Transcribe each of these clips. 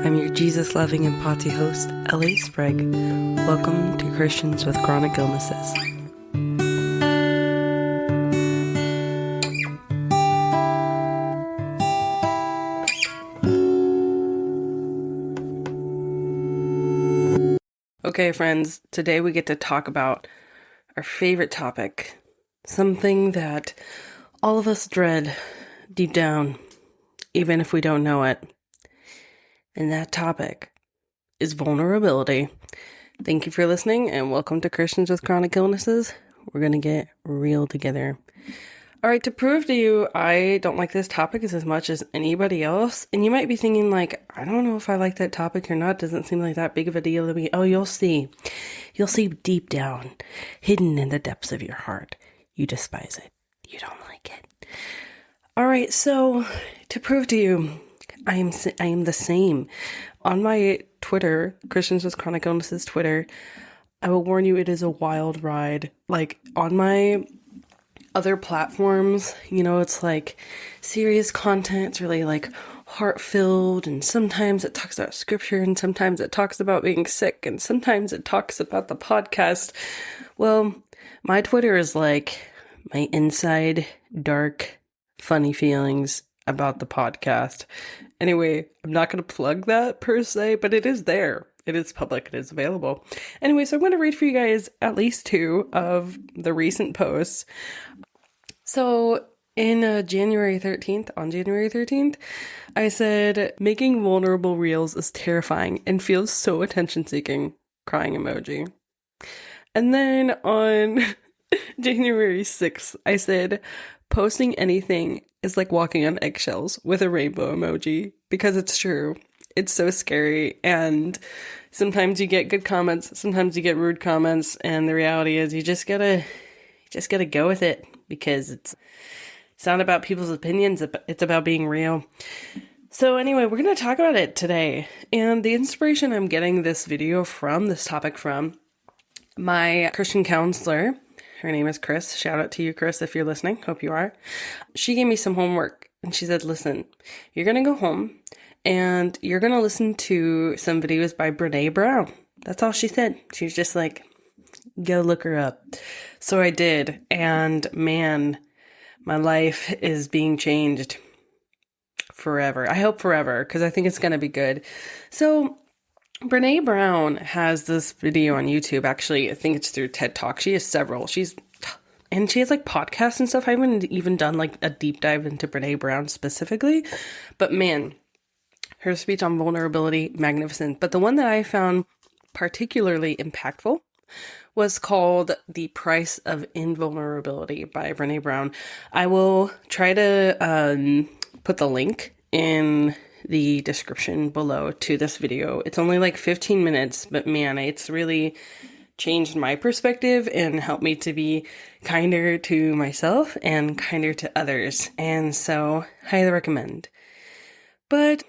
I'm your Jesus-loving and potty host, L.A. Sprague. Welcome to Christians with Chronic Illnesses. Okay, friends, today we get to talk about our favorite topic, something that all of us dread deep down, even if we don't know it. And that topic is vulnerability. Thank you for listening, and welcome to Christians with Chronic Illnesses. We're going to get real together. All right, to prove to you I don't like this topic as much as anybody else, and you might be thinking like, I don't know if I like that topic or not. Doesn't seem like that big of a deal to me. Oh, you'll see. You'll see deep down, hidden in the depths of your heart. You despise it. You don't like it. All right, so to prove to you, I am the same. On my Twitter, Christians with Chronic Illnesses Twitter, I will warn you, it is a wild ride. Like, on my other platforms, it's like serious content. It's really like heart-filled, and sometimes it talks about scripture, and sometimes it talks about being sick, and sometimes it talks about the podcast. Well, my Twitter is like my inside, dark, funny feelings about the podcast. Anyway, I'm not going to plug that per se, but it is there. It is public. It is available. Anyway, so I'm going to read for you guys at least two of the recent posts. So on January 13th, I said, making vulnerable reels is terrifying and feels so attention-seeking, crying emoji. And then on January 6th, I said, posting anything is like walking on eggshells with a rainbow emoji, because it's true. It's so scary, and sometimes you get good comments, sometimes you get rude comments, and the reality is you just gotta go with it, because it's not about people's opinions, it's about being real. So anyway, we're gonna talk about it today, and the inspiration I'm getting this topic from, my Christian counselor. Her name is Chris. Shout out to you, Chris, if you're listening. Hope you are. She gave me some homework, and she said, listen, you're going to go home, and you're going to listen to some videos by Brene Brown. That's all she said. She was just like, go look her up. So I did, and man, my life is being changed forever. I hope forever, because I think it's going to be good. So Brene Brown has this video on YouTube. Actually, I think it's through TED Talk. She has several. She has like podcasts and stuff. I haven't even done like a deep dive into Brene Brown specifically, but man, her speech on vulnerability, magnificent. But the one that I found particularly impactful was called The Price of Invulnerability by Brene Brown. I will try to put the link in the description below to this video. It's only like 15 minutes, but man, it's really changed my perspective and helped me to be kinder to myself and kinder to others. And so, highly recommend. But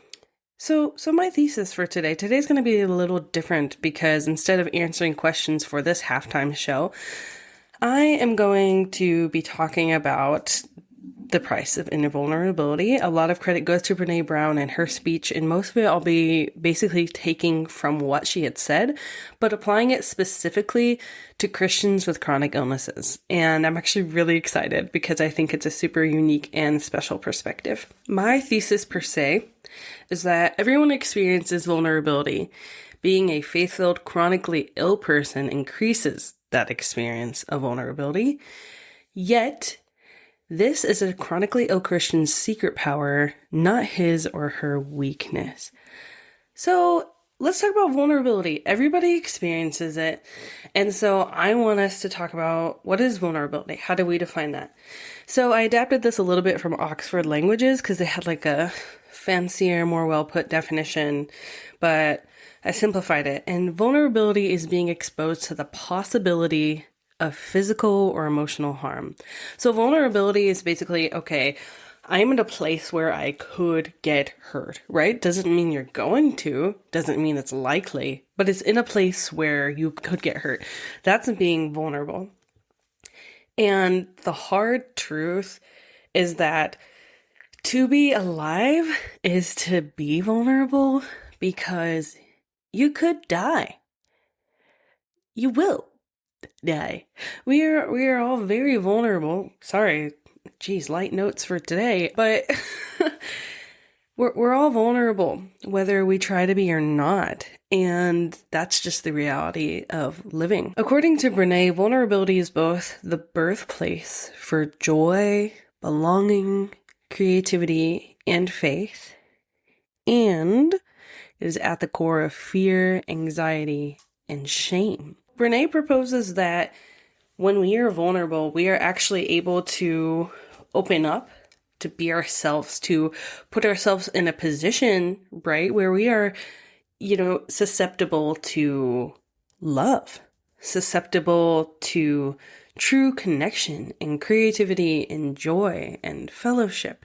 so my thesis for today's going to be a little different, because instead of answering questions for this halftime show, I am going to be talking about the price of invulnerability. A lot of credit goes to Brene Brown and her speech, and most of it I'll be basically taking from what she had said, but applying it specifically to Christians with chronic illnesses. And I'm actually really excited, because I think it's a super unique and special perspective. My thesis per se is that everyone experiences vulnerability. Being a faith-filled, chronically ill person increases that experience of vulnerability. Yet, this is a chronically ill Christian's secret power, not his or her weakness. So let's talk about vulnerability. Everybody experiences it. And so I want us to talk about, what is vulnerability? How do we define that? So I adapted this a little bit from Oxford Languages, because they had like a fancier, more well-put definition, but I simplified it. And vulnerability is being exposed to the possibility of physical or emotional harm. So vulnerability is basically, okay, I'm in a place where I could get hurt, right? Doesn't mean you're going to, doesn't mean it's likely, but it's in a place where you could get hurt. That's being vulnerable. And the hard truth is that to be alive is to be vulnerable, because you could die. You will die. We are all very vulnerable. Sorry, geez, light notes for today, but we're all vulnerable, whether we try to be or not. And that's just the reality of living. According to Brene, vulnerability is both the birthplace for joy, belonging, creativity, and faith. And it is at the core of fear, anxiety, and shame. Brene proposes that when we are vulnerable, we are actually able to open up, to be ourselves, to put ourselves in a position, right, where we are, susceptible to love, susceptible to true connection and creativity and joy and fellowship.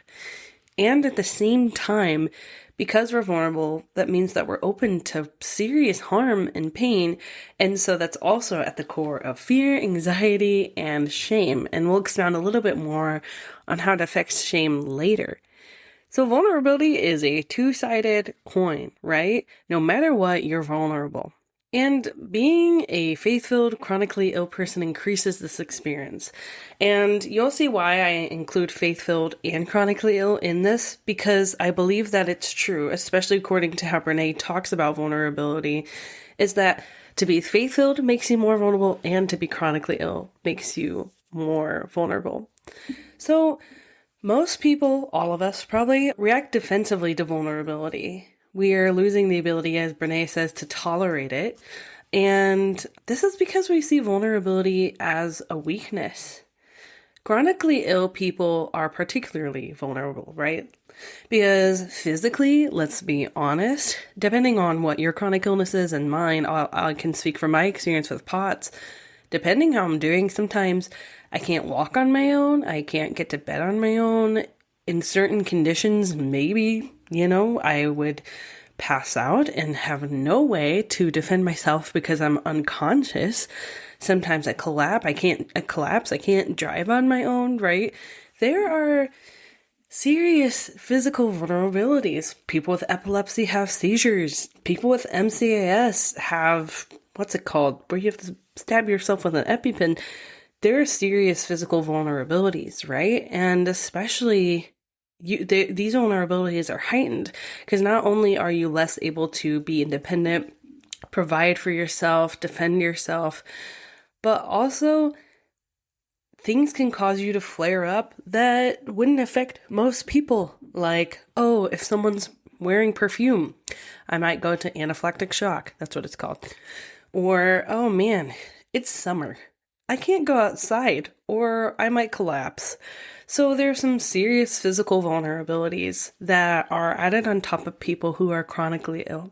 And at the same time, because we're vulnerable, that means that we're open to serious harm and pain. And so that's also at the core of fear, anxiety, and shame. And we'll expound a little bit more on how it affects shame later. So vulnerability is a two-sided coin, right? No matter what, you're vulnerable. And being a faith-filled, chronically ill person increases this experience. And you'll see why I include faith-filled and chronically ill in this, because I believe that it's true, especially according to how Brene talks about vulnerability, is that to be faith-filled makes you more vulnerable, and to be chronically ill makes you more vulnerable. So most people, all of us, probably react defensively to vulnerability. We are losing the ability, as Brene says, to tolerate it. And this is because we see vulnerability as a weakness. Chronically ill people are particularly vulnerable, right? Because physically, let's be honest, depending on what your chronic illness is and mine, I can speak from my experience with POTS. Depending how I'm doing, sometimes I can't walk on my own. I can't get to bed on my own. In certain conditions, maybe, I would pass out and have no way to defend myself because I'm unconscious. Sometimes I collapse. I can't drive on my own, right? There are serious physical vulnerabilities. People with epilepsy have seizures. People with MCAS have, what's it called? Where you have to stab yourself with an EpiPen. There are serious physical vulnerabilities, right? And especially these vulnerabilities are heightened because not only are you less able to be independent, provide for yourself, defend yourself, but also things can cause you to flare up that wouldn't affect most people. Like, if someone's wearing perfume, I might go to anaphylactic shock. That's what it's called. Or, oh man, it's summer. I can't go outside, or I might collapse. So there's some serious physical vulnerabilities that are added on top of people who are chronically ill.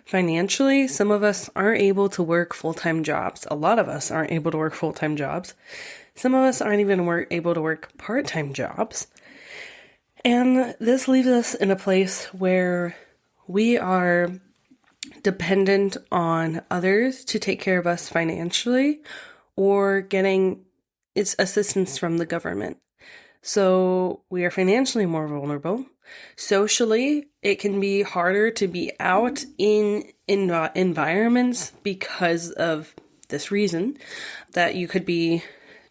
Financially, some of us aren't able to work full-time jobs. A lot of us aren't able to work full-time jobs. Some of us aren't even able to work part-time jobs. And this leaves us in a place where we are dependent on others to take care of us financially, or getting its assistance from the government. So we are financially more vulnerable. Socially, it can be harder to be out in environments because of this reason, that you could be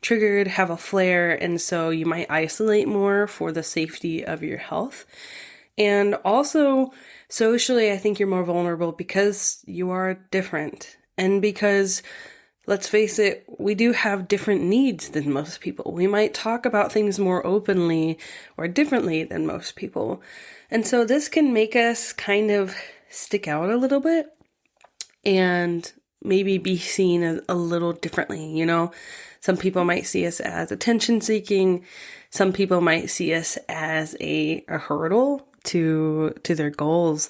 triggered, have a flare, and so you might isolate more for the safety of your health. And also, socially, I think you're more vulnerable because you are different, and because, let's face it, we do have different needs than most people. We might talk about things more openly or differently than most people. And so this can make us kind of stick out a little bit and maybe be seen a little differently, Some people might see us as attention seeking. Some people might see us as a hurdle to their goals.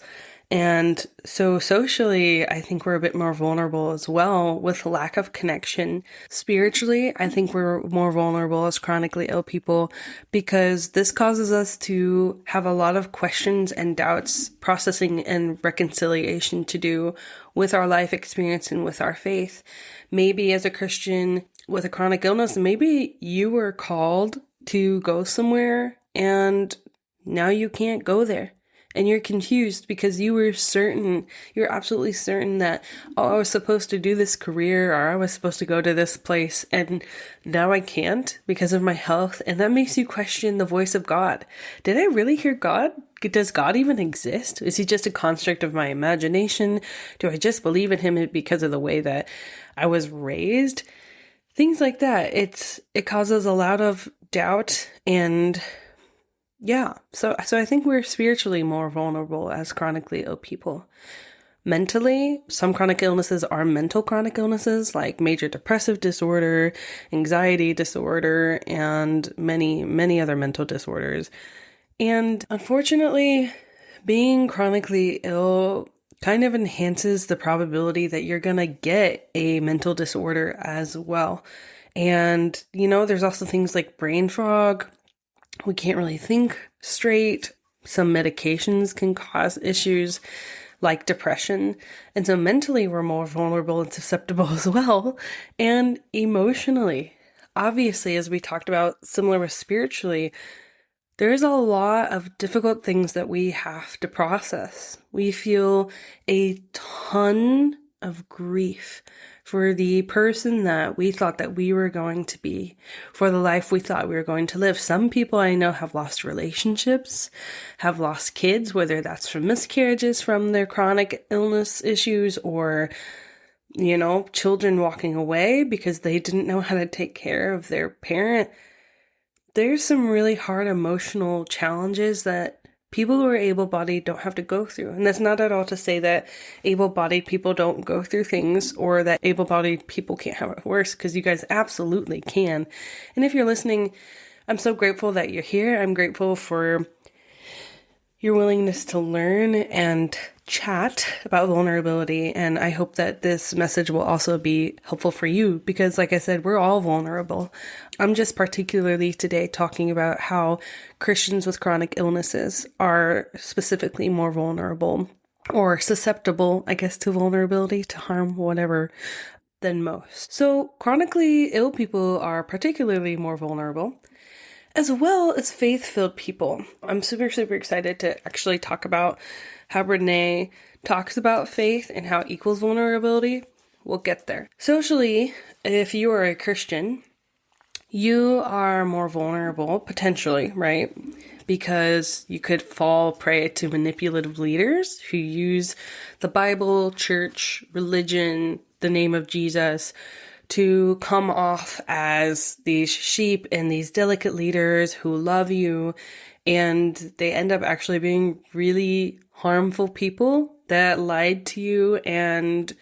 And so socially, I think we're a bit more vulnerable as well with lack of connection. Spiritually, I think we're more vulnerable as chronically ill people because this causes us to have a lot of questions and doubts, processing and reconciliation to do with our life experience and with our faith. Maybe as a Christian with a chronic illness, maybe you were called to go somewhere and now you can't go there. and you're confused because you're absolutely certain that, oh, I was supposed to do this career, or I was supposed to go to this place, and now I can't because of my health. And that makes you question the voice of God. Did I really hear God? Does God even exist? Is he just a construct of my imagination? Do I just believe in him because of the way that I was raised? Things like that. It causes a lot of doubt, and yeah. So I think we're spiritually more vulnerable as chronically ill people. Mentally, some chronic illnesses are mental chronic illnesses like major depressive disorder, anxiety disorder, and many, many other mental disorders. And unfortunately, being chronically ill kind of enhances the probability that you're going to get a mental disorder as well. And, there's also things like brain fog. We can't really think straight. Some medications can cause issues like depression. And so mentally, we're more vulnerable and susceptible as well. And emotionally, obviously, as we talked about, similar with spiritually, there's a lot of difficult things that we have to process. We feel a ton of grief for the person that we thought that we were going to be, for the life we thought we were going to live. Some people I know have lost relationships, have lost kids, whether that's from miscarriages from their chronic illness issues, or, children walking away because they didn't know how to take care of their parent. There's some really hard emotional challenges that people who are able-bodied don't have to go through. And that's not at all to say that able-bodied people don't go through things, or that able-bodied people can't have it worse, because you guys absolutely can. And if you're listening, I'm so grateful that you're here. I'm grateful for your willingness to learn and chat about vulnerability. And I hope that this message will also be helpful for you, because like I said, we're all vulnerable. I'm just particularly today talking about how Christians with chronic illnesses are specifically more vulnerable, or susceptible, I guess, to vulnerability, to harm, whatever, than most. So chronically ill people are particularly more vulnerable, as well as faith-filled people. I'm super, super excited to actually talk about how Renee talks about faith and how it equals vulnerability. We'll get there. Socially, if you are a Christian, you are more vulnerable, potentially, right? Because you could fall prey to manipulative leaders who use the Bible, church, religion, the name of Jesus, to come off as these sheep and these delicate leaders who love you, and they end up actually being really harmful people that lied to you and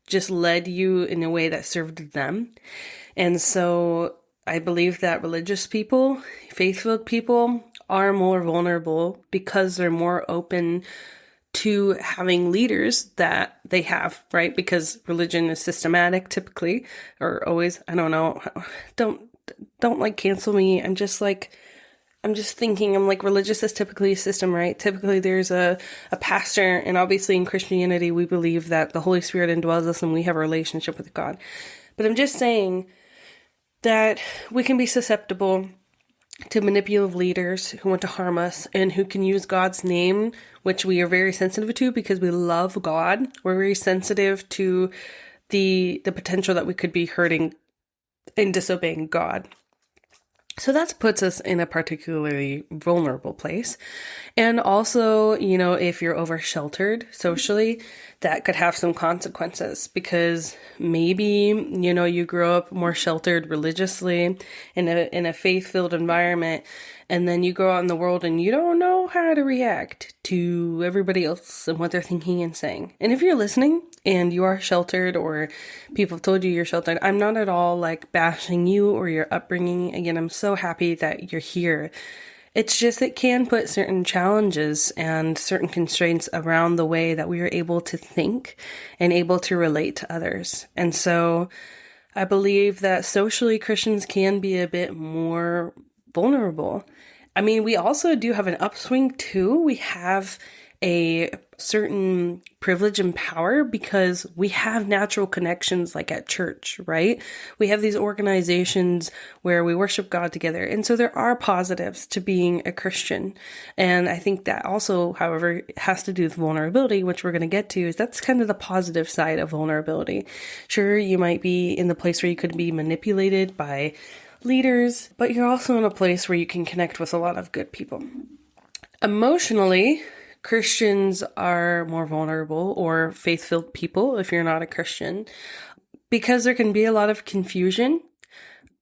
just led you in a way that served them. And so I believe that religious people, faith-filled people, are more vulnerable because they're more open to having leaders that they have, right? Because religion is systematic typically, or always. I don't know. Don't like cancel me. I'm just thinking, religious is typically a system, right? Typically there's a pastor, and obviously in Christianity, we believe that the Holy Spirit indwells us and we have a relationship with God. But I'm just saying that we can be susceptible to manipulative leaders who want to harm us and who can use God's name, which we are very sensitive to because we love God. We're very sensitive to the potential that we could be hurting and disobeying God. So that puts us in a particularly vulnerable place. And also, if you're over-sheltered socially, that could have some consequences, because maybe, you grow up more sheltered religiously in a faith-filled environment, and then you go out in the world and you don't know how to react to everybody else and what they're thinking and saying. And if you're listening and you are sheltered, or people have told you you're sheltered, I'm not at all bashing you or your upbringing. Again, I'm so happy that you're here. It's just, it can put certain challenges and certain constraints around the way that we are able to think and able to relate to others. And so I believe that socially Christians can be a bit more vulnerable. I mean, we also do have an upswing too. We have a certain privilege and power because we have natural connections like at church, right? We have these organizations where we worship God together. And so there are positives to being a Christian. And I think that also, however, has to do with vulnerability, which we're going to get to, is that's kind of the positive side of vulnerability. Sure, you might be in the place where you could be manipulated by leaders, but you're also in a place where you can connect with a lot of good people. Emotionally, Christians are more vulnerable, or faith-filled people if you're not a Christian, because there can be a lot of confusion.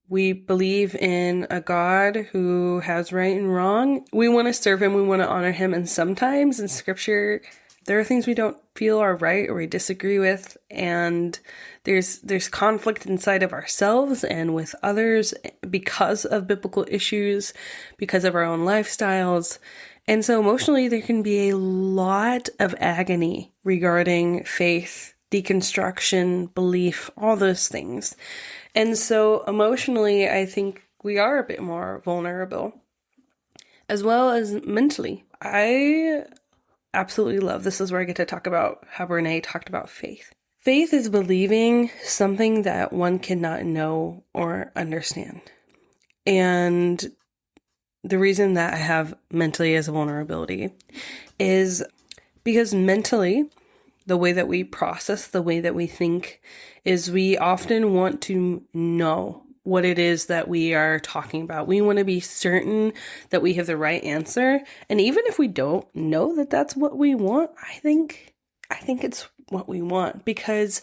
We believe in a God who has right and wrong. We want to serve him, we want to honor him, and sometimes in scripture, there are things we don't feel are right or we disagree with, and there's conflict inside of ourselves and with others because of biblical issues, because of our own lifestyles. And so emotionally, there can be a lot of agony regarding faith, deconstruction, belief, all those things. And so emotionally, I think we are a bit more vulnerable, as well as mentally. I absolutely love, this is where I get to talk about how Brene talked about faith. Faith is believing something that one cannot know or understand. And the reason that I have mentally as a vulnerability is because mentally, the way that we process, the way that we think, is we often want to know what it is that we are talking about. We want to be certain that we have the right answer. And even if we don't know that that's what we want, I think it's what we want. Because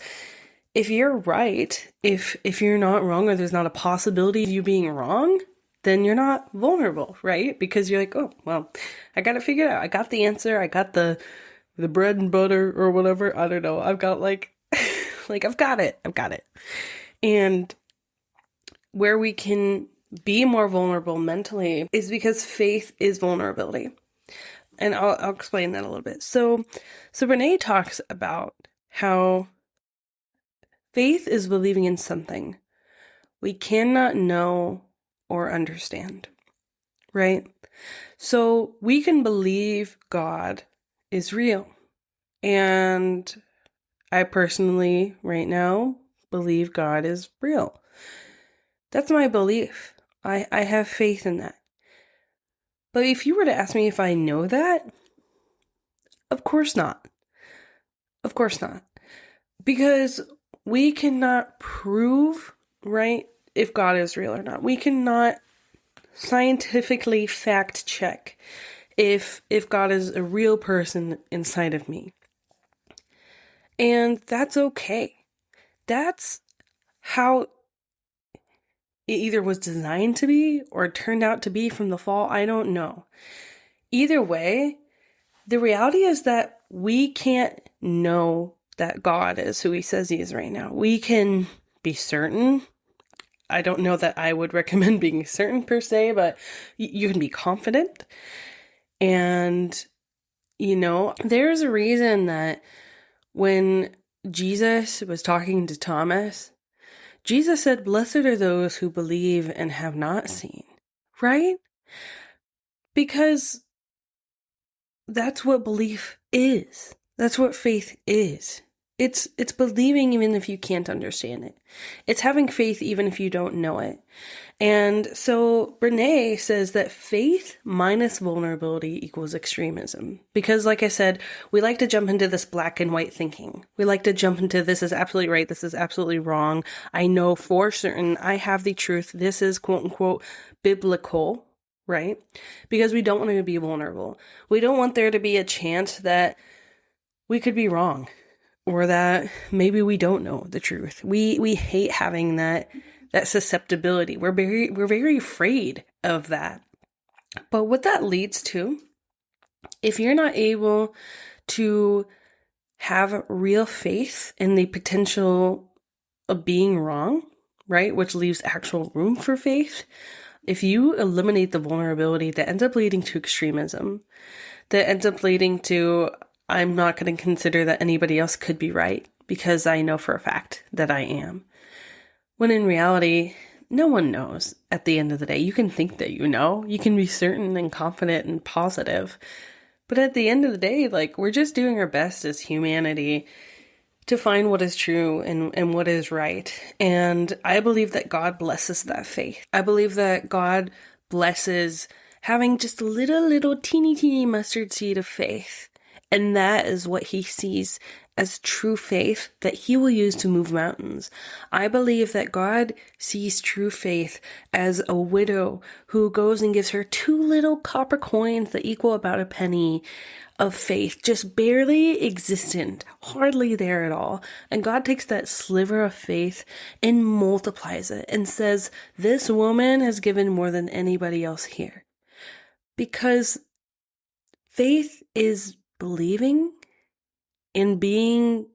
if you're right, if you're not wrong, or there's not a possibility of you being wrong, then you're not vulnerable, right? Because you're like, oh, well, I got it figured out. I got the answer. I got the bread and butter or whatever. I don't know. I've got like I've got it. And where we can be more vulnerable mentally is because faith is vulnerability. And I'll explain that a little bit. So Brene talks about how faith is believing in something we cannot know or understand, right? So we can believe God is real. And I personally, right now, believe God is real. That's my belief. I have faith in that. But if you were to ask me if I know that, of course not. Of course not. Because we cannot prove, right, if God is real or not. We cannot scientifically fact check if God is a real person inside of me. And that's okay. That's how it either was designed to be or turned out to be from the fall. I don't know. Either way, the reality is that we can't know that God is who he says he is right now. We can be certain. I don't know that I would recommend being certain per se, but you can be confident. And, there's a reason that when Jesus was talking to Thomas, Jesus said, "Blessed are those who believe and have not seen," right? Because that's what belief is. That's what faith is. It's believing even if you can't understand it. It's having faith even if you don't know it. And so Brene says that faith minus vulnerability equals extremism. Because like I said, we like to jump into this black and white thinking. We like to jump into this is absolutely right, this is absolutely wrong. I know for certain I have the truth. This is quote unquote biblical, right? Because we don't want to be vulnerable. We don't want there to be a chance that we could be wrong. Or that maybe we don't know the truth. We hate having that susceptibility. We're very afraid of that. But what that leads to, if you're not able to have real faith in the potential of being wrong, right, which leaves actual room for faith, if you eliminate the vulnerability, that ends up leading to extremism, that ends up leading to I'm not going to consider that anybody else could be right because I know for a fact that I am. When in reality, no one knows at the end of the day. You can think that you know. You can be certain and confident and positive. But at the end of the day, like, we're just doing our best as humanity to find what is true and what is right. And I believe that God blesses that faith. I believe that God blesses having just a little teeny mustard seed of faith. And that is what he sees as true faith that he will use to move mountains. I believe that God sees true faith as a widow who goes and gives her 2 little copper coins that equal about a penny of faith, just barely existent, hardly there at all. And God takes that sliver of faith and multiplies it and says, this woman has given more than anybody else here. Because faith is believing and being,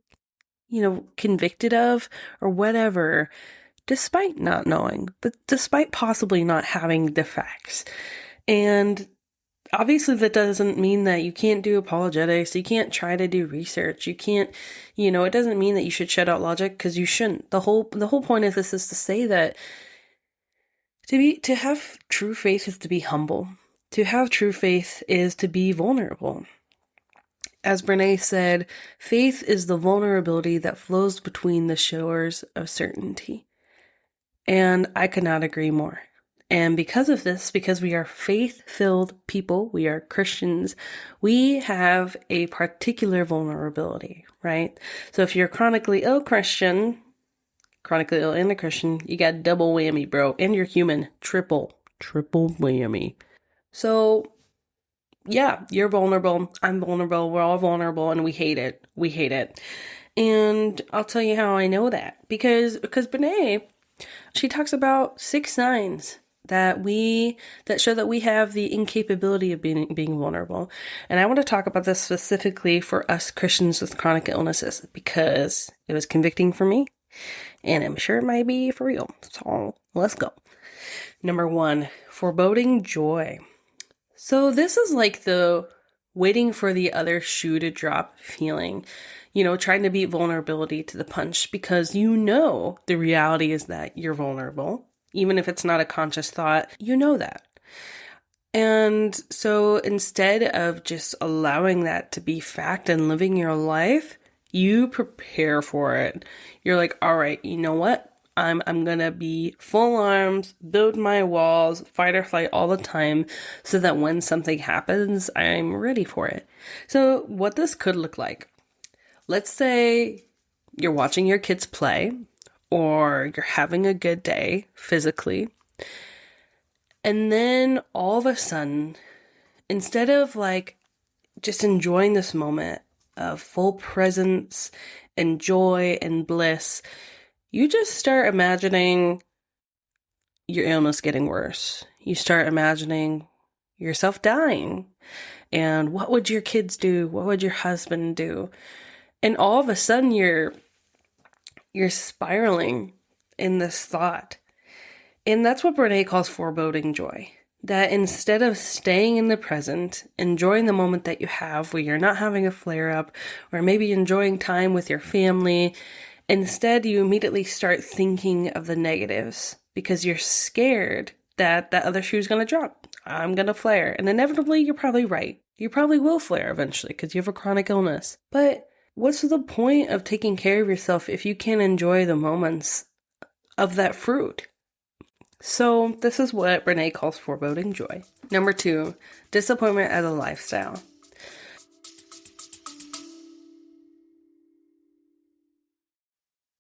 convicted of or whatever, despite not knowing, but despite possibly not having the facts. And obviously that doesn't mean that you can't do apologetics, you can't try to do research, you can't, it doesn't mean that you should shut out logic, because you shouldn't. The whole point of this is to say that to have true faith is to be humble. To have true faith is to be vulnerable. As Brene said, faith is the vulnerability that flows between the shores of certainty. And I could not agree more. And because of this, because we are faith-filled people, we are Christians, we have a particular vulnerability, right? So if you're chronically ill Christian, chronically ill and a Christian, you got double whammy, bro. And you're human, triple whammy. So yeah, you're vulnerable. I'm vulnerable. We're all vulnerable, and we hate it. And I'll tell you how I know that. Because Brene, she talks about 6 signs that show that we have the incapability of being vulnerable. And I want to talk about this specifically for us Christians with chronic illnesses, because it was convicting for me, and I'm sure it might be for you. So let's go. Number 1, foreboding joy. So this is like the waiting for the other shoe to drop feeling, trying to beat vulnerability to the punch, because the reality is that you're vulnerable. Even if it's not a conscious thought, that. And so instead of just allowing that to be fact and living your life, you prepare for it. You're like, all right, you know what? I'm gonna be full arms, build my walls, fight or flight all the time, so that when something happens, I'm ready for it. So what this could look like, let's say you're watching your kids play, or you're having a good day physically, and then all of a sudden, instead of just enjoying this moment of full presence and joy and bliss, you just start imagining your illness getting worse. You start imagining yourself dying. And what would your kids do? What would your husband do? And all of a sudden you're spiraling in this thought. And that's what Brene calls foreboding joy. That instead of staying in the present, enjoying the moment that you have where you're not having a flare up, or maybe enjoying time with your family, instead, you immediately start thinking of the negatives because you're scared that that other shoe is going to drop. I'm going to flare. And inevitably, you're probably right. You probably will flare eventually because you have a chronic illness. But what's the point of taking care of yourself if you can't enjoy the moments of that fruit? So this is what Brene calls foreboding joy. Number 2, disappointment as a lifestyle.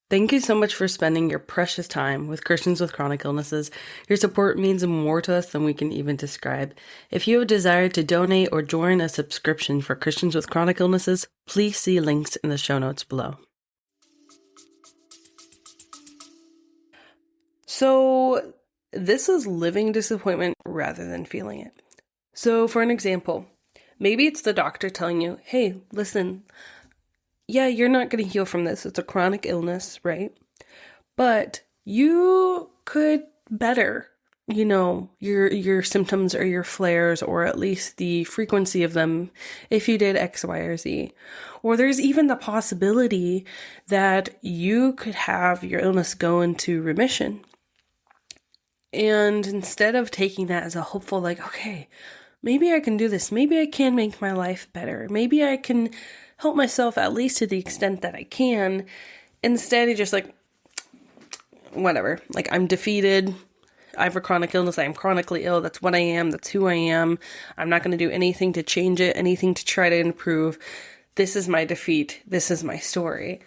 Thank you so much for spending your precious time with Christians with chronic illnesses. Your support means more to us than we can even describe. If you have a desire to donate or join a subscription for Christians with chronic illnesses, please see links in the show notes below. So this is living disappointment rather than feeling it. So for an example, maybe it's the doctor telling you, hey, listen, yeah, you're not going to heal from this. It's a chronic illness, right? But you could better, your symptoms or your flares, or at least the frequency of them if you did X, Y, or Z. Or there's even the possibility that you could have your illness go into remission. And instead of taking that as a hopeful, okay, maybe I can do this. Maybe I can make my life better. Maybe I can help myself at least to the extent that I can. Instead, you're just like, whatever. Like, I'm defeated. I have a chronic illness. I am chronically ill. That's what I am. That's who I am. I'm not going to do anything to change it, anything to try to improve. This is my defeat. This is my story.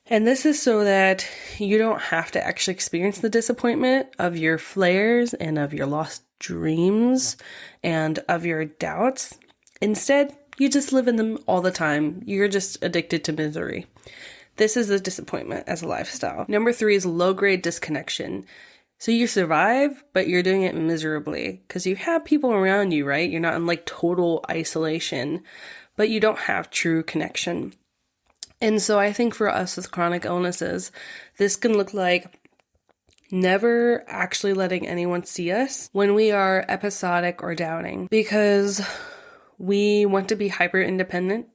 And this is so that you don't have to actually experience the disappointment of your flares and of your lost dreams and of your doubts. Instead, you just live in them all the time. You're just addicted to misery. This is a disappointment as a lifestyle. Number 3 is low-grade disconnection. So you survive, but you're doing it miserably because you have people around you, right? You're not in like total isolation, but you don't have true connection. And so I think for us with chronic illnesses, this can look like never actually letting anyone see us when we are episodic or doubting, because we want to be hyper independent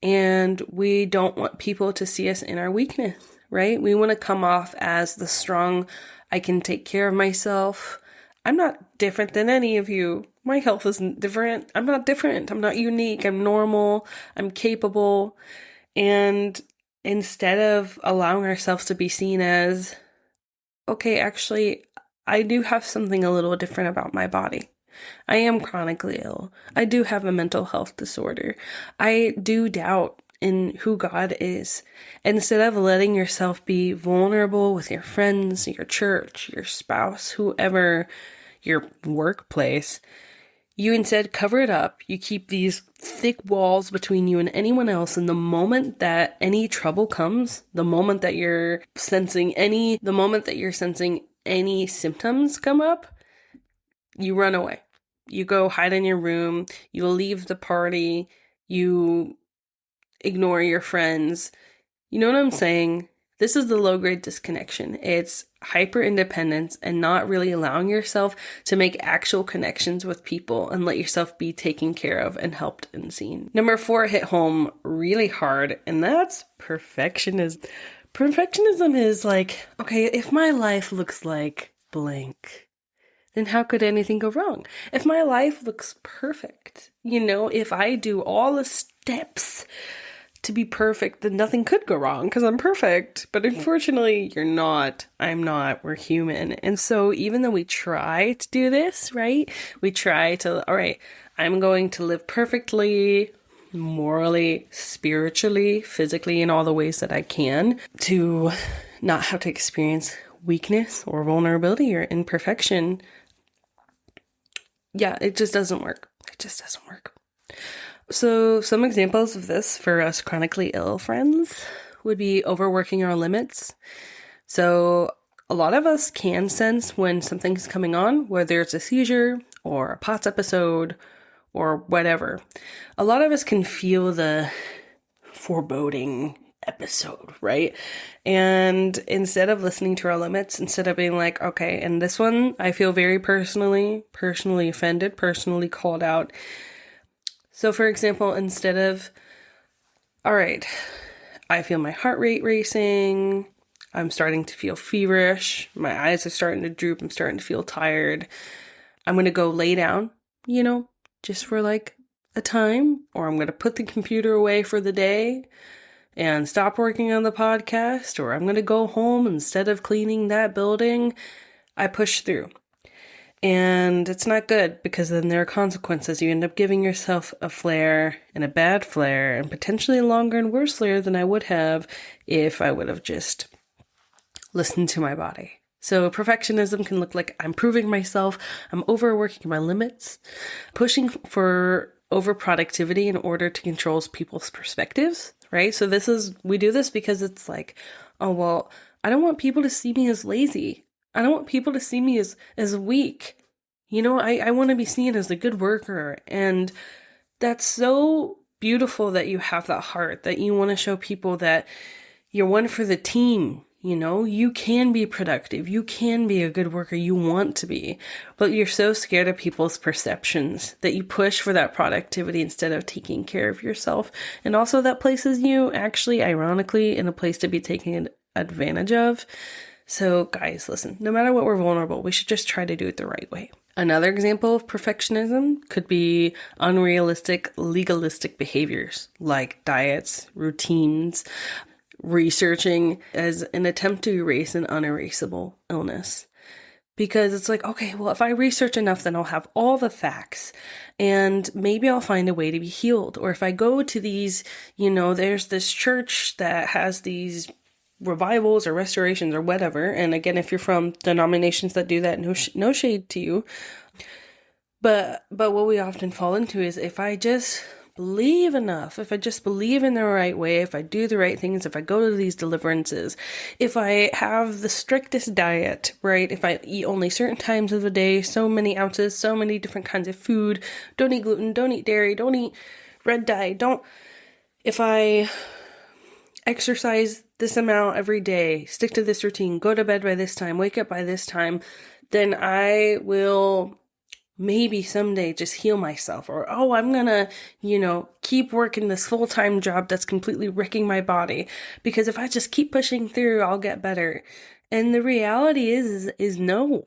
and we don't want people to see us in our weakness, right? We want to come off as the strong, I can take care of myself. I'm not different than any of you. My health isn't different. I'm not different. I'm not unique. I'm normal. I'm capable. And instead of allowing ourselves to be seen as, okay, actually, I do have something a little different about my body. I am chronically ill. I do have a mental health disorder. I do doubt in who God is. Instead of letting yourself be vulnerable with your friends, your church, your spouse, whoever, your workplace, you instead cover it up. You keep these thick walls between you and anyone else. And the moment that any trouble comes, the moment that you're sensing any symptoms come up, you run away. You go hide in your room. You leave the party. You ignore your friends. You know what I'm saying? This is the low-grade disconnection. It's hyper-independence and not really allowing yourself to make actual connections with people and let yourself be taken care of and helped and seen. Number 4 hit home really hard, and that's perfectionism. Perfectionism is like, okay, if my life looks like blank, then how could anything go wrong? If my life looks perfect, if I do all the steps to be perfect, then nothing could go wrong because I'm perfect. But unfortunately, you're not. I'm not. We're human. And so even though we try to do this, right? We try to, all right, I'm going to live perfectly, morally, spiritually, physically, in all the ways that I can to not have to experience weakness or vulnerability or imperfection. Yeah, it just doesn't work. It just doesn't work. So some examples of this for us chronically ill friends would be overworking our limits. So a lot of us can sense when something's coming on, whether it's a seizure or a POTS episode or whatever. A lot of us can feel the foreboding episode, right? And instead of listening to our limits, instead of being like, okay, and this one, I feel very personally offended, personally called out. So for example, instead of, all right, I feel my heart rate racing, I'm starting to feel feverish, my eyes are starting to droop, I'm starting to feel tired, I'm going to go lay down, just for like a time, or I'm going to put the computer away for the day and stop working on the podcast, or I'm going to go home instead of cleaning that building. I push through. And it's not good because then there are consequences. You end up giving yourself a flare and a bad flare and potentially a longer and worse flare than I would have if I would have just listened to my body. So perfectionism can look like I'm proving myself, I'm overworking my limits, pushing for overproductivity in order to control people's perspectives, right? So we do this because it's like, oh, well, I don't want people to see me as lazy. I don't want people to see me as weak. I want to be seen as a good worker. And that's so beautiful that you have that heart, that you want to show people that you're one for the team. You can be productive. You can be a good worker. You want to be, but you're so scared of people's perceptions that you push for that productivity instead of taking care of yourself. And also that places you actually, ironically, in a place to be taken advantage of. So guys, listen, no matter what we're vulnerable, we should just try to do it the right way. Another example of perfectionism could be unrealistic, legalistic behaviors like diets, routines, researching as an attempt to erase an unerasable illness. Because it's like, okay, well, if I research enough, then I'll have all the facts and maybe I'll find a way to be healed. Or if I go to these, there's this church that has these revivals or restorations or whatever. And again, if you're from denominations that do that, no shade to you. But what we often fall into is if I just believe enough, if I just believe in the right way, if I do the right things, if I go to these deliverances, if I have the strictest diet, right? If I eat only certain times of the day, so many ounces, so many different kinds of food, don't eat gluten, don't eat dairy, don't eat red dye, if I exercise this amount every day, stick to this routine, go to bed by this time, wake up by this time, then I will maybe someday just heal myself. Or, I'm gonna, keep working this full-time job that's completely wrecking my body. Because if I just keep pushing through, I'll get better. And the reality is no.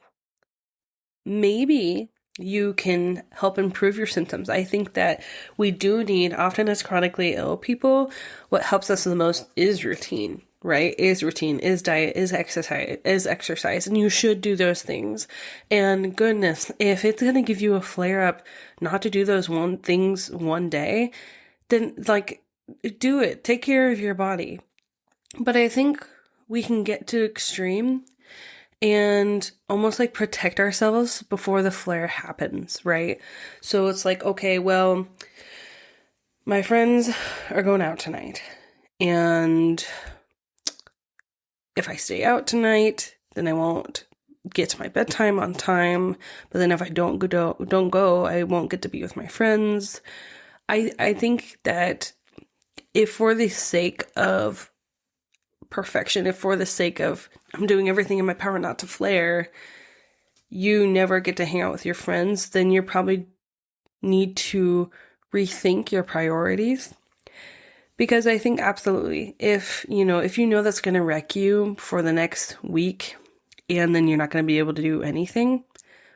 Maybe you can help improve your symptoms. I think that we do need, often as chronically ill people, what helps us the most is routine. Right? Is routine, is diet, is exercise, and you should do those things. And goodness, if it's going to give you a flare up not to do those things one day, then do it. Take care of your body. But I think we can get to extreme and almost protect ourselves before the flare happens, right? So it's okay, well, my friends are going out tonight, and if I stay out tonight, then I won't get to my bedtime on time. But then if I don't go, I won't get to be with my friends. I think that if for the sake of perfection, if for the sake of I'm doing everything in my power not to flare, you never get to hang out with your friends, then you probably need to rethink your priorities. Because I think absolutely, if you know that's going to wreck you for the next week and then you're not going to be able to do anything,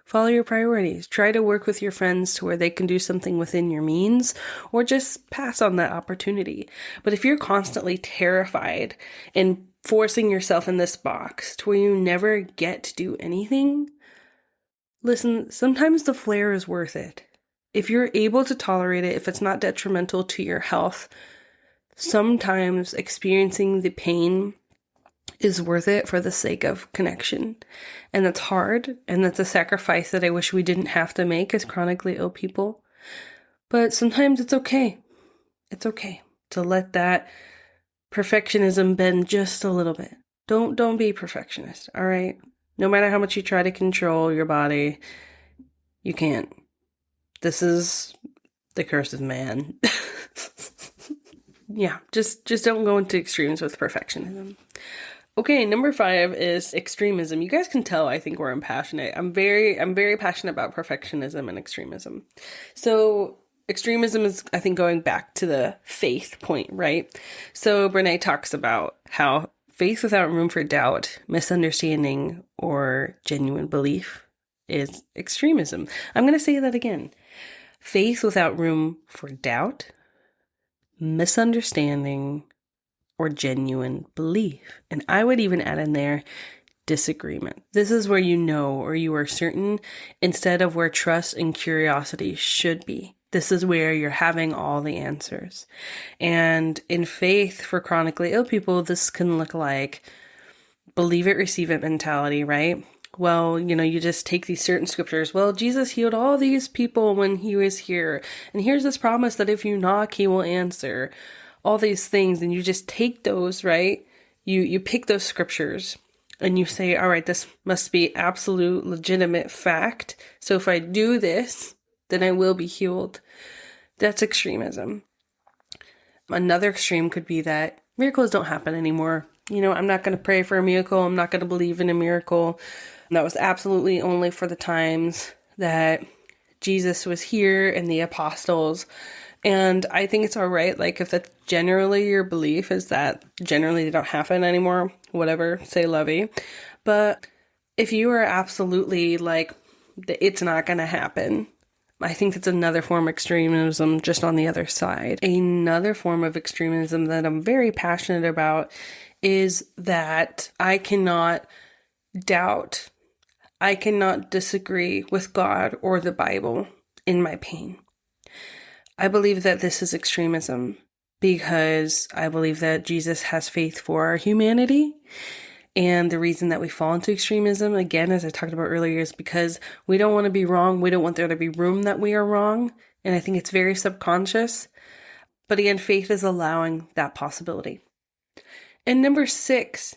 follow your priorities. Try to work with your friends to where they can do something within your means or just pass on that opportunity. But if you're constantly terrified and forcing yourself in this box to where you never get to do anything, listen, sometimes the flare is worth it. If you're able to tolerate it, if it's not detrimental to your health, sometimes experiencing the pain is worth it for the sake of connection. And that's hard, and that's a sacrifice that I wish we didn't have to make as chronically ill people. But sometimes it's okay. It's okay to let that perfectionism bend just a little bit. Don't be a perfectionist, all right? No matter how much you try to control your body, you can't. This is the curse of man. Yeah, just don't go into extremes with perfectionism. Okay, number 5 is extremism. You guys can tell I think we're impassionate. I'm very passionate about perfectionism and extremism. So extremism is, I think, going back to the faith point, right? So Brene talks about how faith without room for doubt, misunderstanding, or genuine belief is extremism. I'm going to say that again. Faith without room for doubt, misunderstanding, or genuine belief. And I would even add in there disagreement. This is where you know or you are certain instead of where trust and curiosity should be. This is where you're having all the answers. And in faith for chronically ill people, this can look like believe it, receive it mentality, right? Well, you just take these certain scriptures. Well, Jesus healed all these people when he was here. And here's this promise that if you knock, he will answer. All these things. And you just take those, right? You pick those scriptures and you say, all right, this must be absolute legitimate fact. So if I do this, then I will be healed. That's extremism. Another extreme could be that miracles don't happen anymore. I'm not going to pray for a miracle. I'm not going to believe in a miracle. That was absolutely only for the times that Jesus was here and the apostles. And I think it's all right. If that's generally your belief is that generally they don't happen anymore, whatever, say lovey. But if you are absolutely it's not going to happen. I think that's another form of extremism just on the other side. Another form of extremism that I'm very passionate about is that I cannot doubt, I cannot disagree with God or the Bible in my pain. I believe that this is extremism because I believe that Jesus has faith for our humanity. And the reason that we fall into extremism, again, as I talked about earlier, is because we don't want to be wrong. We don't want there to be room that we are wrong. And I think it's very subconscious. But again, faith is allowing that possibility. And number 6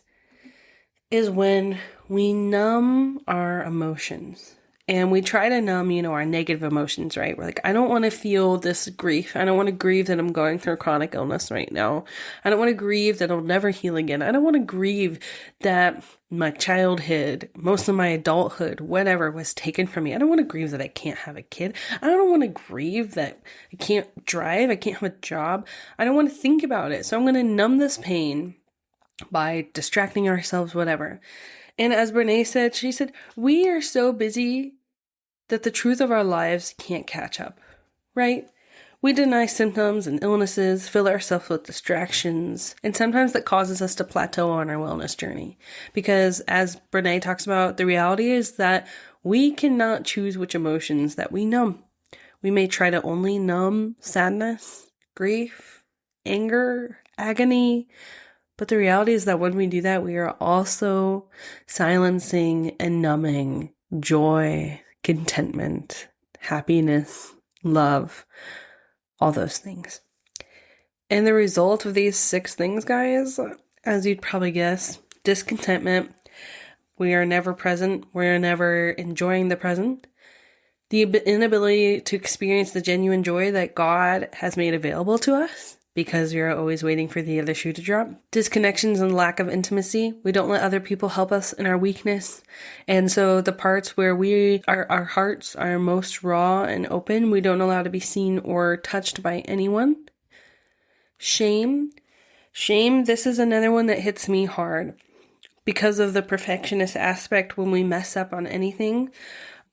is when we numb our emotions. And we try to numb, our negative emotions, right? We're like, I don't want to feel this grief. I don't want to grieve that I'm going through chronic illness right now. I don't want to grieve that I'll never heal again. I don't want to grieve that my childhood, most of my adulthood, whatever, was taken from me. I don't want to grieve that I can't have a kid. I don't want to grieve that I can't drive. I can't have a job. I don't want to think about it. So I'm going to numb this pain by distracting ourselves, whatever. And as Brene said, she said, we are so busy that the truth of our lives can't catch up, right? We deny symptoms and illnesses, fill ourselves with distractions, and sometimes that causes us to plateau on our wellness journey. Because as Brene talks about, the reality is that we cannot choose which emotions that we numb. We may try to only numb sadness, grief, anger, agony, but the reality is that when we do that, we are also silencing and numbing joy, contentment, happiness, love, all those things. And the result of these 6 things, guys, as you'd probably guess, discontentment. We are never present. We're never enjoying the present. The inability to experience the genuine joy that God has made available to us, because we are always waiting for the other shoe to drop. Disconnections and lack of intimacy. We don't let other people help us in our weakness. And so the parts where our hearts are most raw and open, we don't allow to be seen or touched by anyone. Shame. This is another one that hits me hard. Because of the perfectionist aspect, when we mess up on anything,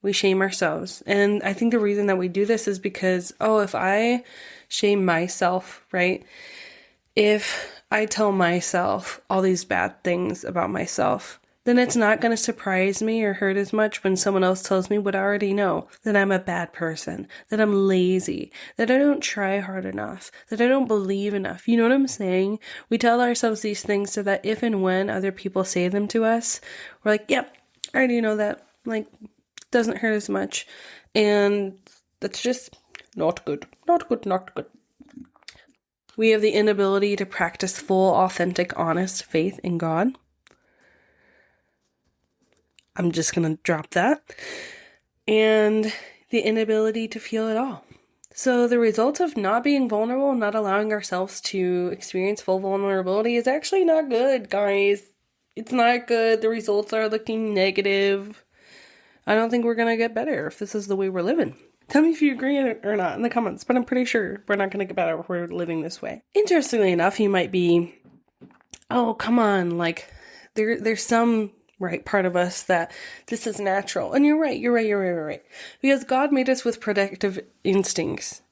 we shame ourselves. And I think the reason that we do this is because, if I shame myself, right? If I tell myself all these bad things about myself, then it's not going to surprise me or hurt as much when someone else tells me what I already know, that I'm a bad person, that I'm lazy, that I don't try hard enough, that I don't believe enough. You know what I'm saying? We tell ourselves these things so that if and when other people say them to us, we're like, yep, I already know that. Like, doesn't hurt as much. And that's just not good. Not good. We have the inability to practice full, authentic, honest faith in God. I'm just going to drop that. And the inability to feel it all. So the result of not being vulnerable, not allowing ourselves to experience full vulnerability is actually not good, guys. It's not good. The results are looking negative. I don't think we're going to get better if this is the way we're living. Tell me if you agree or not in the comments, but I'm pretty sure we're not going to get better if we're living this way. Interestingly enough, you might be, oh, come on, like there's some part of us that this is natural. And you're right. Because God made us with protective instincts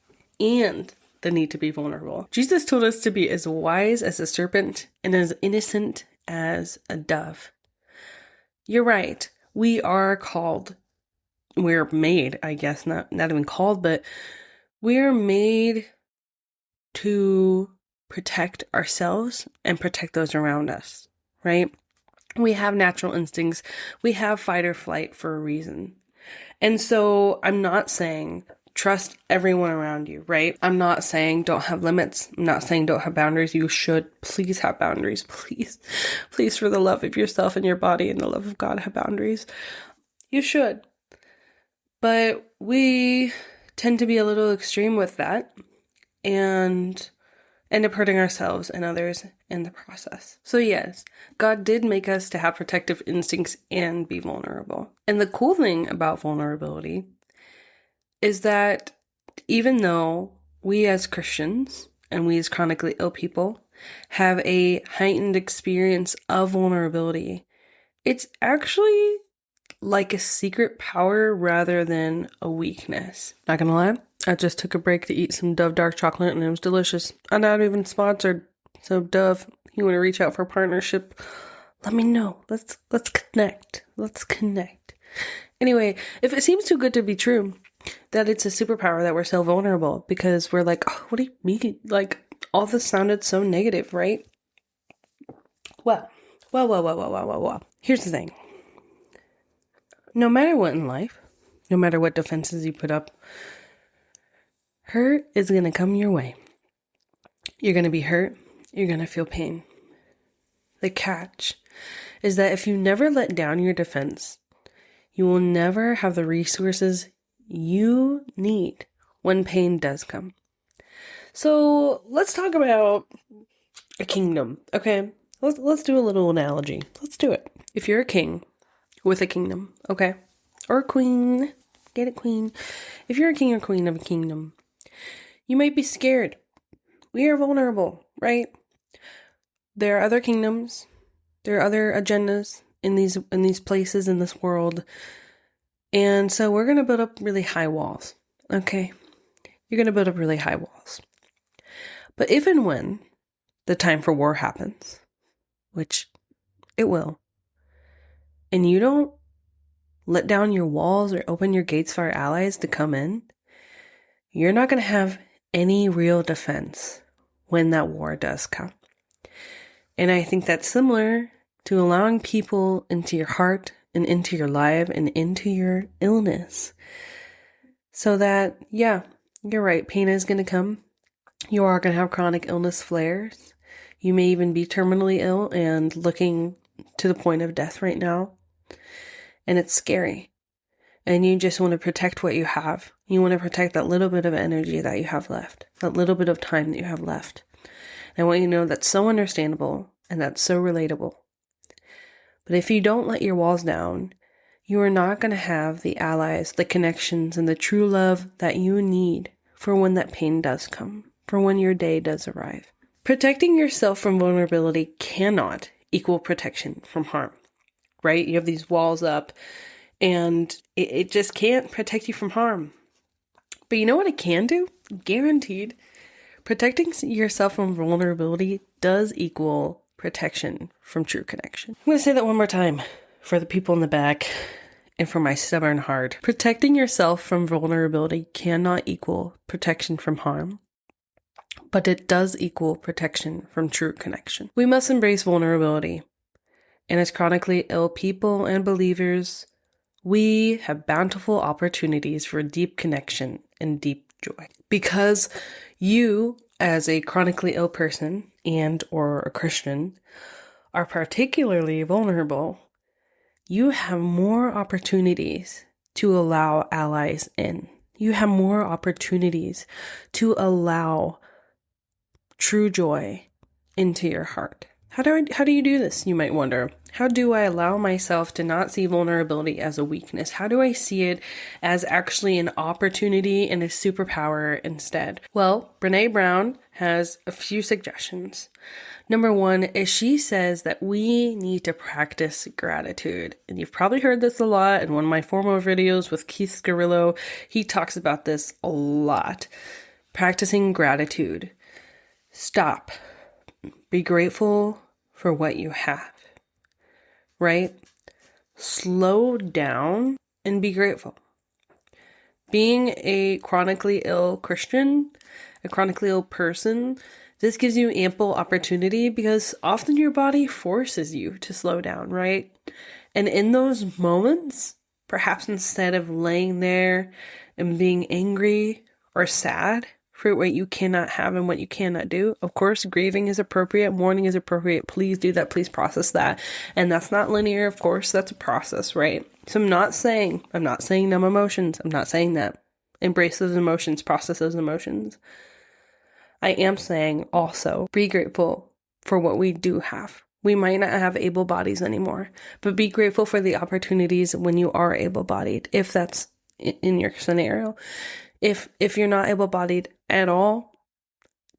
and the need to be vulnerable. Jesus told us to be as wise as a serpent and as innocent as a dove. You're right. We are called. We're made, I guess, not even called, but we're made to protect ourselves and protect those around us, right? We have natural instincts. We have fight or flight for a reason. And so I'm not saying trust everyone around you, right? I'm not saying don't have limits. I'm not saying don't have boundaries. You should please have boundaries. Please, for the love of yourself and your body and the love of God, have boundaries. You should. But we tend to be a little extreme with that and end up hurting ourselves and others in the process. So yes, God did make us to have protective instincts and be vulnerable. And the cool thing about vulnerability is that even though we as Christians and we as chronically ill people have a heightened experience of vulnerability, it's actually like a secret power rather than a weakness. Not gonna lie, I just took a break to eat some Dove dark chocolate and it was delicious. I'm not even sponsored, so Dove, you want to reach out for a partnership? Let me know. Let's connect. Let's connect. Anyway, if it seems too good to be true, that it's a superpower that we're so vulnerable because we're like, oh, what do you mean? Like, all this sounded so negative, right? Well. Here's the thing. No matter what in life, no matter what defenses you put up, hurt is going to come your way. You're going to be hurt. You're going to feel pain. The catch is that if you never let down your defense, you will never have the resources you need when pain does come. So let's talk about a kingdom, okay? Let's do a little analogy. Let's do it. If you're a king with a kingdom, okay? Or a queen, get it, queen. If you're a king or queen of a kingdom, you might be scared. We are vulnerable, right? There are other kingdoms. There are other agendas in these places in this world. And so we're going to build up really high walls, okay? You're going to build up really high walls. But if and when the time for war happens, which it will, and you don't let down your walls or open your gates for our allies to come in, you're not going to have any real defense when that war does come. And I think that's similar to allowing people into your heart and into your life and into your illness. So that, yeah, you're right, pain is going to come. You are going to have chronic illness flares. You may even be terminally ill and looking to the point of death right now. And it's scary. And you just want to protect what you have. You want to protect that little bit of energy that you have left. That little bit of time that you have left. And I want you to know that's so understandable and that's so relatable. But if you don't let your walls down, you are not going to have the allies, the connections, and the true love that you need for when that pain does come, for when your day does arrive. Protecting yourself from vulnerability cannot equal protection from harm, right? You have these walls up and it just can't protect you from harm. But you know what it can do? Guaranteed. Protecting yourself from vulnerability does equal protection from true connection. I'm going to say that one more time for the people in the back and for my stubborn heart. Protecting yourself from vulnerability cannot equal protection from harm, but it does equal protection from true connection. We must embrace vulnerability. And as chronically ill people and believers, we have bountiful opportunities for deep connection and deep joy. Because you, as a chronically ill person and or a Christian, are particularly vulnerable, you have more opportunities to allow allies in. You have more opportunities to allow true joy into your heart. How do you do this, you might wonder? How do I allow myself to not see vulnerability as a weakness? How do I see it as actually an opportunity and a superpower instead? Well, Brené Brown has a few suggestions. Number one is she says that we need to practice gratitude. And you've probably heard this a lot in one of my former videos with Keith Scarillo. He talks about this a lot. Practicing gratitude. Stop. Be grateful for what you have, right? Slow down and be grateful. Being a chronically ill Christian, a chronically ill person, this gives you ample opportunity because often your body forces you to slow down, right? And in those moments, perhaps instead of laying there and being angry or sad for what you cannot have and what you cannot do. Of course, grieving is appropriate. Mourning is appropriate. Please do that. Please process that. And that's not linear. Of course, that's a process, right? So I'm not saying numb emotions. I'm not saying that. Embrace those emotions. Process those emotions. I am saying also be grateful for what we do have. We might not have able bodies anymore, but be grateful for the opportunities when you are able-bodied, if that's in your scenario. If you're not able-bodied at all,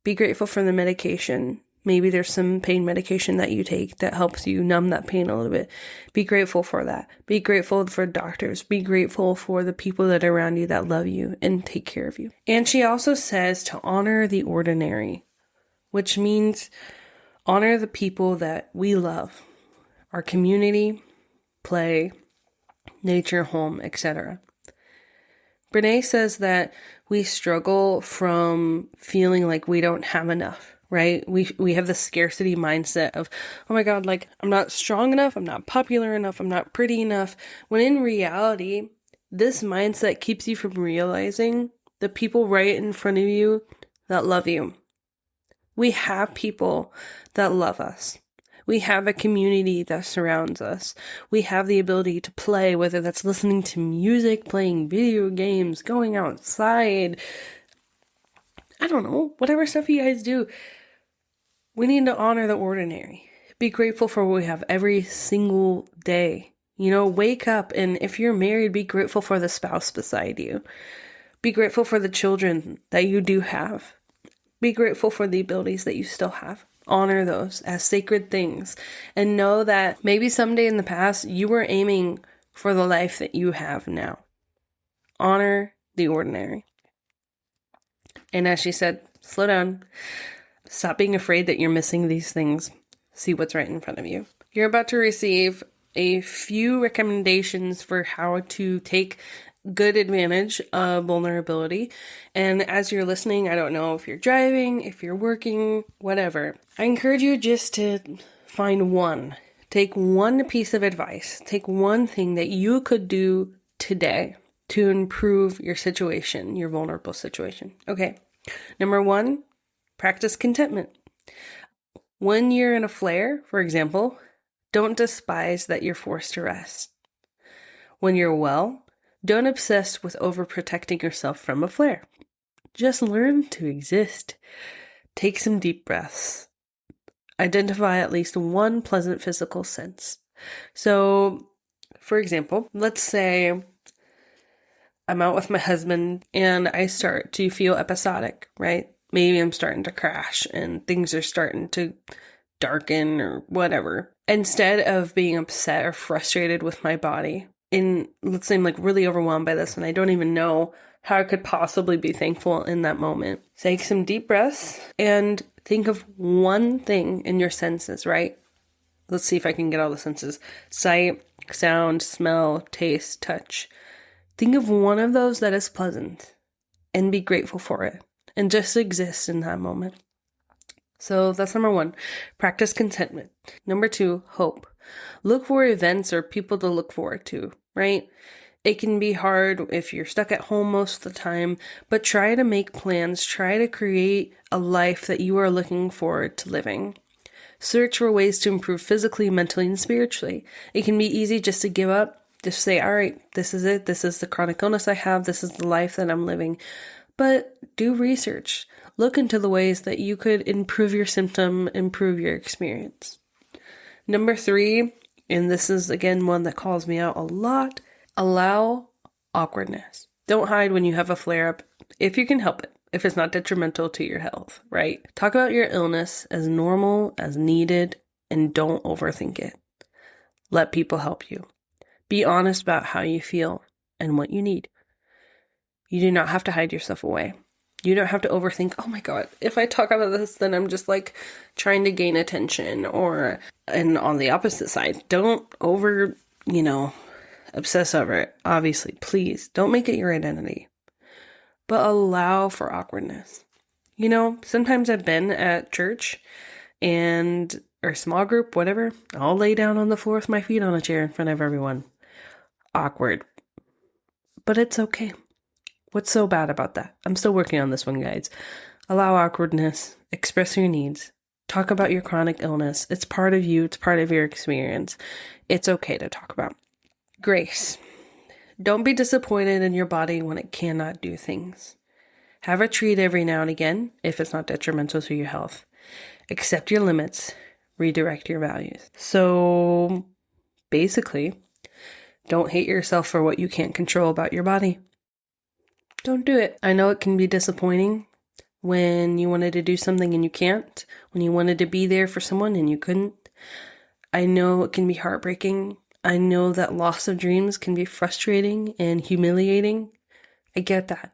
be grateful for the medication Maybe there's some pain medication that you take that helps you numb that pain a little bit. Be grateful for that. Be grateful for doctors. Be grateful for the people that are around you that love you and take care of you. And she also says to honor the ordinary, which means honor the people that we love, our community, play, nature, home, etc. Brene says that we struggle from feeling like we don't have enough. Right? We have the scarcity mindset of, oh my God, like I'm not strong enough, I'm not popular enough, I'm not pretty enough. When in reality, this mindset keeps you from realizing the people right in front of you that love you. We have people that love us. We have a community that surrounds us. We have the ability to play, whether that's listening to music, playing video games, going outside. I don't know, whatever stuff you guys do. We need to honor the ordinary. Be grateful for what we have every single day. Wake up, and if you're married, be grateful for the spouse beside you. Be grateful for the children that you do have. Be grateful for the abilities that you still have. Honor those as sacred things. And know that maybe someday in the past, you were aiming for the life that you have now. Honor the ordinary. And as she said, slow down. Stop being afraid that you're missing these things. See what's right in front of you. You're about to receive a few recommendations for how to take good advantage of vulnerability. And as you're listening, I don't know if you're driving, if you're working, whatever. I encourage you just to find one. Take one piece of advice. Take one thing that you could do today to improve your situation, your vulnerable situation. Okay. Number 1. Practice contentment. When you're in a flare, for example, don't despise that you're forced to rest. When you're well, don't obsess with overprotecting yourself from a flare. Just learn to exist. Take some deep breaths. Identify at least one pleasant physical sense. So, for example, let's say I'm out with my husband and I start to feel episodic, right? Maybe I'm starting to crash and things are starting to darken or whatever. Instead of being upset or frustrated with my body, let's say I'm like really overwhelmed by this and I don't even know how I could possibly be thankful in that moment. Take some deep breaths and think of one thing in your senses, right? Let's see if I can get all the senses. Sight, sound, smell, taste, touch. Think of one of those that is pleasant and be grateful for it. And just exist in that moment. So that's number 1. Practice contentment. Number 2, hope. Look for events or people to look forward to, right? It can be hard if you're stuck at home most of the time, but try to make plans. Try to create a life that you are looking forward to living. Search for ways to improve physically, mentally, and spiritually. It can be easy just to give up. Just say, all right, this is it. This is the chronic illness I have. This is the life that I'm living. But do research. Look into the ways that you could improve your symptom, improve your experience. Number 3, and this is again one that calls me out a lot, allow awkwardness. Don't hide when you have a flare-up if you can help it, if it's not detrimental to your health, right? Talk about your illness as normal, as needed, and don't overthink it. Let people help you. Be honest about how you feel and what you need. You do not have to hide yourself away. You don't have to overthink, oh my God, if I talk about this, then I'm just like trying to gain attention. And on the opposite side, don't obsess over it. Obviously, please don't make it your identity, but allow for awkwardness. Sometimes I've been at church or small group, whatever. I'll lay down on the floor with my feet on a chair in front of everyone. Awkward, but it's okay. What's so bad about that? I'm still working on this one, guys. Allow awkwardness. Express your needs. Talk about your chronic illness. It's part of you. It's part of your experience. It's okay to talk about. Grace. Don't be disappointed in your body when it cannot do things. Have a treat every now and again if it's not detrimental to your health. Accept your limits. Redirect your values. So basically, don't hate yourself for what you can't control about your body. Don't do it. I know it can be disappointing when you wanted to do something and you can't, when you wanted to be there for someone and you couldn't. I know it can be heartbreaking. I know that loss of dreams can be frustrating and humiliating. I get that.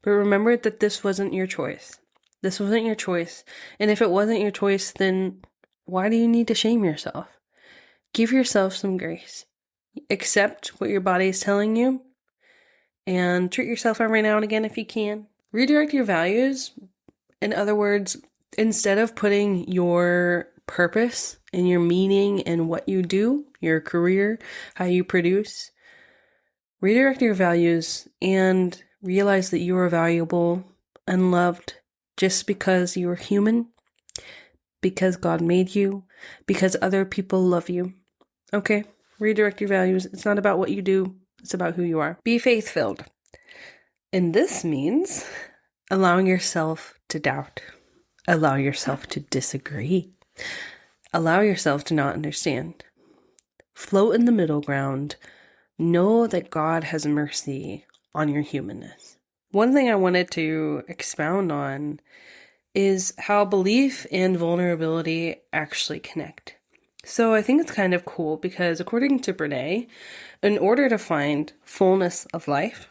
But remember that this wasn't your choice. This wasn't your choice. And if it wasn't your choice, then why do you need to shame yourself? Give yourself some grace. Accept what your body is telling you and treat yourself every now and again if you can. Redirect your values. In other words, instead of putting your purpose and your meaning in what you do, your career, how you produce, redirect your values and realize that you are valuable and loved just because you are human, because God made you, because other people love you. Okay, redirect your values. It's not about what you do, it's about who you are. Be faith-filled. And this means allowing yourself to doubt, allow yourself to disagree, allow yourself to not understand. Float in the middle ground. Know that God has mercy on your humanness. One thing I wanted to expound on is how belief and vulnerability actually connect. So I think it's kind of cool because according to Brene, in order to find fullness of life,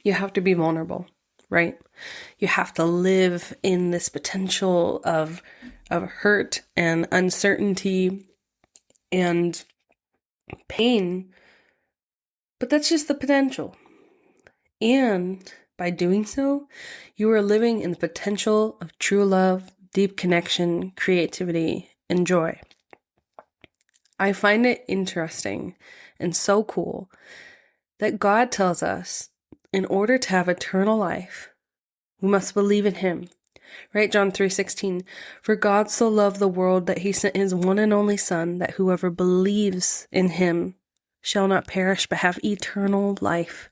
you have to be vulnerable, right? You have to live in this potential of hurt and uncertainty and pain, but that's just the potential. And by doing so, you are living in the potential of true love, deep connection, creativity, and joy. I find it interesting and so cool that God tells us in order to have eternal life, we must believe in Him. Right? John 3:16, for God so loved the world that He sent His one and only Son, that whoever believes in Him shall not perish but have eternal life.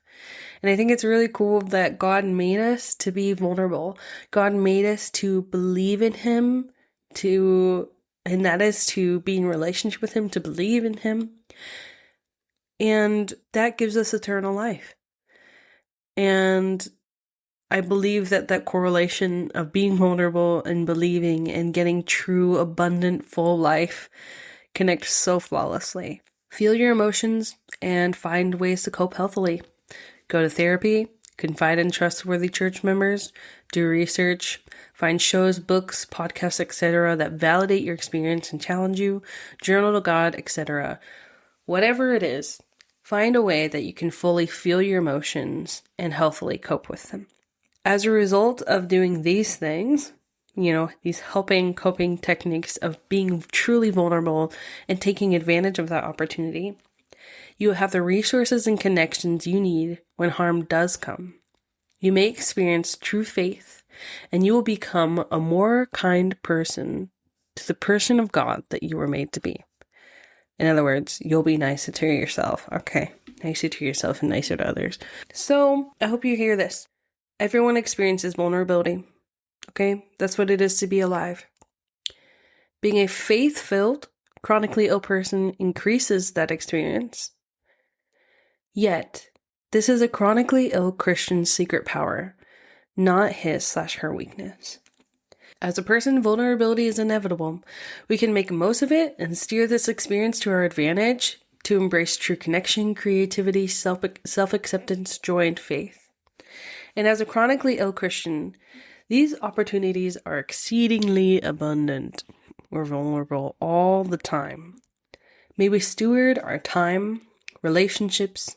And I think it's really cool that God made us to be vulnerable. God made us to believe in Him, and that is to be in relationship with Him, to believe in Him. And that gives us eternal life. And I believe that correlation of being vulnerable and believing and getting true, abundant, full life connects so flawlessly. Feel your emotions and find ways to cope healthily. Go to therapy, confide in trustworthy church members, do research, find shows, books, podcasts, etc. that validate your experience and challenge you, journal to God, etc. Whatever it is, find a way that you can fully feel your emotions and healthily cope with them. As a result of doing these things, these helping coping techniques of being truly vulnerable and taking advantage of that opportunity, you will have the resources and connections you need when harm does come. You may experience true faith, and you will become a more kind person to the person of God that you were made to be. In other words, you'll be nicer to yourself. Okay, nicer to yourself and nicer to others. So, I hope you hear this. Everyone experiences vulnerability. Okay, that's what it is to be alive. Being a faith-filled, chronically ill person increases that experience. Yet, this is a chronically ill Christian's secret power, not his/her weakness. As a person, vulnerability is inevitable. We can make most of it and steer this experience to our advantage to embrace true connection, creativity, self-acceptance, joy, and faith. And as a chronically ill Christian, these opportunities are exceedingly abundant. We're vulnerable all the time. May we steward our time, relationships,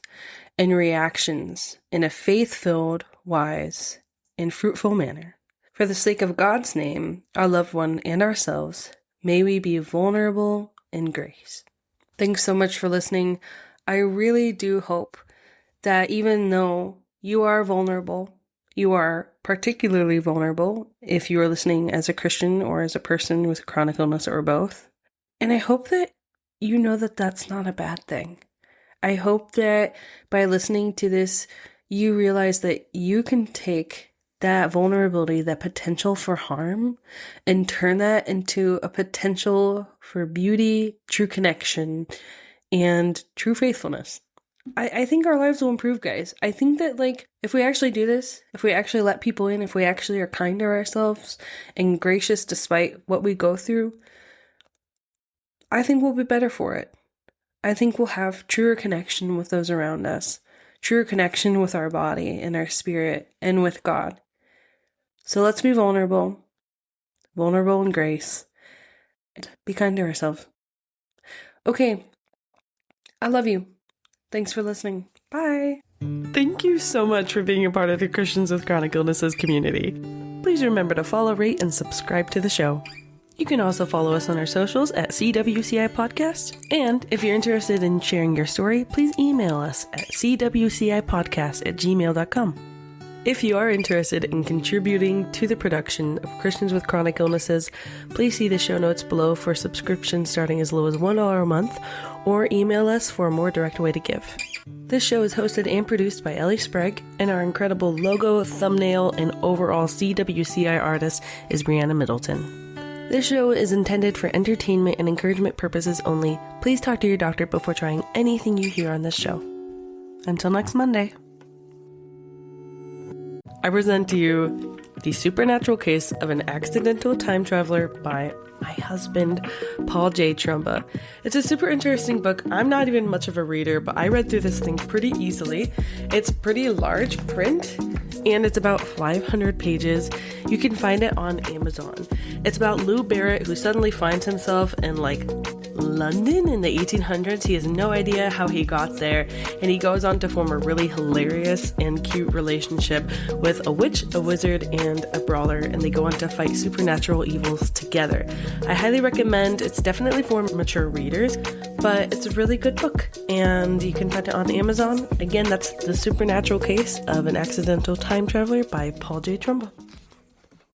and reactions in a faith-filled, wise, and fruitful manner. For the sake of God's name, our loved one, and ourselves, may we be vulnerable in grace. Thanks so much for listening. I really do hope that even though you are vulnerable, you are particularly vulnerable if you are listening as a Christian or as a person with chronic illness or both. And I hope that you know that that's not a bad thing. I hope that by listening to this, you realize that you can take that vulnerability, that potential for harm, and turn that into a potential for beauty, true connection, and true faithfulness. I think our lives will improve, guys. I think that, like, if we actually do this, if we actually let people in, if we actually are kind to ourselves and gracious despite what we go through, I think we'll be better for it. I think we'll have truer connection with those around us, truer connection with our body and our spirit and with God. So let's be vulnerable in grace. Be kind to ourselves. Okay. I love you. Thanks for listening. Bye. Thank you so much for being a part of the Christians with Chronic Illnesses community. Please remember to follow, rate, and subscribe to the show. You can also follow us on our socials at CWCIPodcast. And if you're interested in sharing your story, please email us at CWCIPodcast@gmail.com. If you are interested in contributing to the production of Christians with Chronic Illnesses, please see the show notes below for subscriptions starting as low as $1 a month, or email us for a more direct way to give. This show is hosted and produced by Ellie Sprague, and our incredible logo, thumbnail, and overall CWCI artist is Brianna Middleton. This show is intended for entertainment and encouragement purposes only. Please talk to your doctor before trying anything you hear on this show. Until next Monday. I present to you The Supernatural Case of an Accidental Time Traveler by my husband, Paul J. Trumba. It's a super interesting book. I'm not even much of a reader, but I read through this thing pretty easily. It's pretty large print, and it's about 500 pages. You can find it on Amazon. It's about Lou Barrett, who suddenly finds himself in, like, London in the 1800s. He has no idea how he got there, and he goes on to form a really hilarious and cute relationship with a witch, a wizard, and a brawler, and they go on to fight supernatural evils together. I highly recommend. It's definitely for mature readers, but it's a really good book, and you can find it on Amazon. Again, that's The Supernatural Case of an Accidental Time Traveler by Paul J. Trumba.